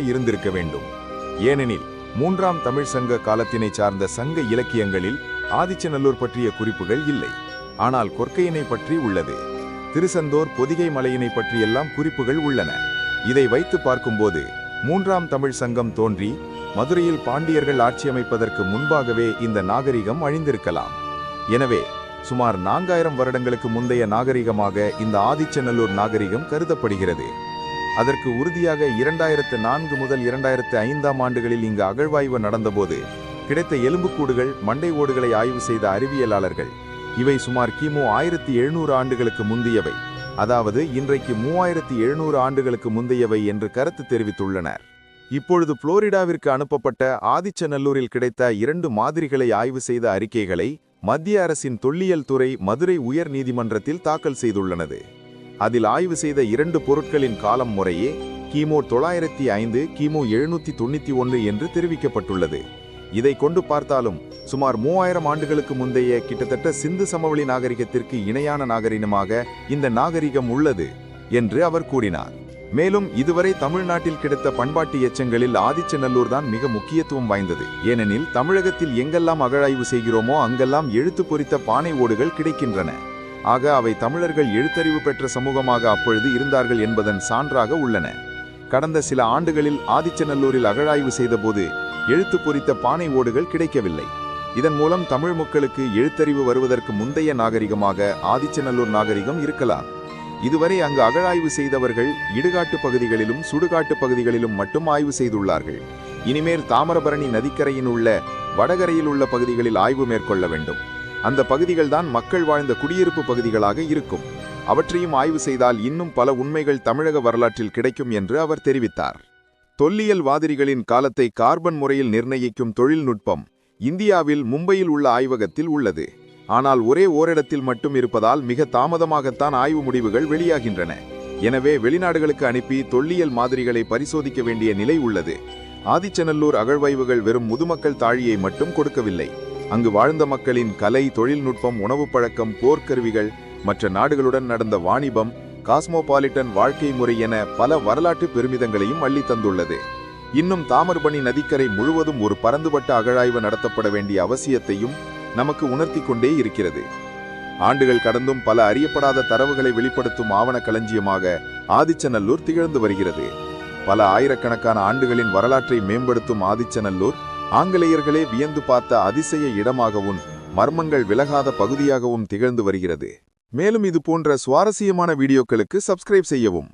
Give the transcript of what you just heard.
இருந்திருக்க வேண்டும். ஏனெனில் மூன்றாம் தமிழ் சங்க காலத்தினை சார்ந்த சங்க இலக்கியங்களில் ஆதிச்சநல்லூர் பற்றிய குறிப்புகள் இல்லை. ஆனால் கொற்கையினை பற்றி உள்ளது. திருசெந்தூர் பொதிகை மலையினை பற்றியெல்லாம் குறிப்புகள் உள்ளன. இதை வைத்து பார்க்கும்போது மூன்றாம் தமிழ் சங்கம் தோன்றி மதுரையில் பாண்டியர்கள் ஆட்சியமைப்பதற்கு முன்பாகவே இந்த நாகரிகம் அழிந்திருக்கலாம். எனவே சுமார் 4000 வருடங்களுக்கு முந்தைய நாகரிகமாக இந்த ஆதிச்சநல்லூர் நாகரிகம் கருதப்படுகிறது. அதற்கு உறுதியாக 2004 முதல் 2005 ஆண்டுகளில் இங்கு அகழ்வாய்வு நடந்தபோது கிடைத்த எலும்புக்கூடுகள், மண்டை ஓடுகளை ஆய்வு செய்த அறிவியலாளர்கள் இவை சுமார் கிமு 1700 ஆண்டுகளுக்கு முந்தையவை, அதாவது இன்றைக்கு 3700 ஆண்டுகளுக்கு முந்தையவை என்று கருத்து தெரிவித்துள்ளனர். இப்பொழுது புளோரிடாவிற்கு அனுப்பப்பட்ட ஆதிச்சநல்லூரில் கிடைத்த 2 மாதிரிகளை ஆய்வு செய்த அறிக்கைகளை மத்திய அரசின் தொல்லியல் துறை மதுரை உயர் நீதிமன்றத்தில் தாக்கல் செய்துள்ளது. அதில் ஆய்வு செய்த 2 பொருட்களின் காலம் முறையே கிமு 905, கிமு 791 என்று தெரிவிக்கப்பட்டுள்ளது. இதை கொண்டு பார்த்தாலும் சுமார் 3000 ஆண்டுகளுக்கு முந்தைய கிட்டத்தட்ட சிந்து சமவெளி நாகரிகத்திற்கு இணையான நாகரிகமாக இந்த நாகரிகம் உள்ளது என்று அவர் கூறினார். மேலும் இதுவரை தமிழ்நாட்டில் கிடைத்த பண்பாட்டு எச்சங்களில் ஆதிச்சநல்லூர் தான் மிக முக்கியத்துவம் வாய்ந்தது. ஏனெனில் தமிழகத்தில் எங்கெல்லாம் அகழாய்வு செய்கிறோமோ அங்கெல்லாம் எழுத்து பொறித்த பானை ஓடுகள் கிடைக்கின்றன. ஆக அவை தமிழர்கள் எழுத்தறிவு பெற்ற சமூகமாக அப்பொழுது இருந்தார்கள் என்பதன் சான்றாக உள்ளன. கடந்த சில ஆண்டுகளில் ஆதிச்சநல்லூரில் அகழாய்வு செய்தபோது எழுத்து பொறித்த பானை ஓடுகள் கிடைக்கவில்லை. இதன் மூலம் தமிழ் மக்களுக்கு எழுத்தறிவு வருவதற்கு முந்தைய நாகரிகமாக ஆதிச்சநல்லூர் நாகரிகம் இருக்கலாம். இதுவரை அங்கு அகழாய்வு செய்தவர்கள் இடுகாட்டு பகுதிகளிலும் சுடுகாட்டு பகுதிகளிலும் மட்டும் ஆய்வு செய்துள்ளார்கள். இனிமேல் தாமிரபரணி நதிக்கரையின் உள்ள வடகரையில் உள்ள பகுதிகளில் ஆய்வு மேற்கொள்ள வேண்டும். அந்த பகுதிகள் தான் மக்கள் வாழ்ந்த குடியிருப்பு பகுதிகளாக இருக்கும். அவற்றையும் ஆய்வு செய்தால் இன்னும் பல உண்மைகள் தமிழக வரலாற்றில் கிடைக்கும் என்று அவர் தெரிவித்தார். தொல்லியல் வாதிரிகளின் காலத்தை கார்பன் முறையில் நிர்ணயிக்கும் தொழில்நுட்பம் இந்தியாவில் மும்பையில் உள்ள ஆய்வகத்தில் உள்ளது. ஆனால் ஒரே ஓரிடத்தில் மட்டும் இருப்பதால் மிக தாமதமாகத்தான் ஆய்வு முடிவுகள் வெளியாகின்றன. எனவே வெளிநாடுகளுக்கு அனுப்பி தொல்லியல் மாதிரிகளை பரிசோதிக்க வேண்டிய நிலை உள்ளது. ஆதிச்சநல்லூர் அகழ்வாய்வுகள் வெறும் முதுமக்கள் தாழியை மட்டும் கொடுக்கவில்லை. அங்கு வாழ்ந்த மக்களின் கலை, தொழில்நுட்பம், உணவு பழக்கம், போர்க்கருவிகள், மற்ற நாடுகளுடன் நடந்த வாணிபம், காஸ்மோபாலிட்டன் வாழ்க்கை முறை என பல வரலாற்று பெருமிதங்களையும் அள்ளி தந்துள்ளது. இன்னும் தாமிரபரணி நதிக்கரை முழுவதும் ஒரு பரந்துபட்ட அகழாய்வு நடத்தப்பட வேண்டிய அவசியத்தையும் நமக்கு உணர்த்தி கொண்டே இருக்கிறது. ஆண்டுகள் கடந்தும் பல அறியப்படாத தரவுகளை வெளிப்படுத்தும் ஆவண களஞ்சியமாக ஆதிச்சநல்லூர் திகழ்ந்து வருகிறது. பல ஆயிரக்கணக்கான ஆண்டுகளின் வரலாற்றை மேம்படுத்தும் ஆதிச்சநல்லூர் ஆங்கிலேயர்களே வியந்து பார்த்த அதிசய இடமாகவும் மர்மங்கள் விலகாத பகுதியாகவும் திகழ்ந்து வருகிறது. மேலும் இது போன்ற சுவாரஸ்யமான வீடியோக்களுக்கு சப்ஸ்கிரைப் செய்யவும்.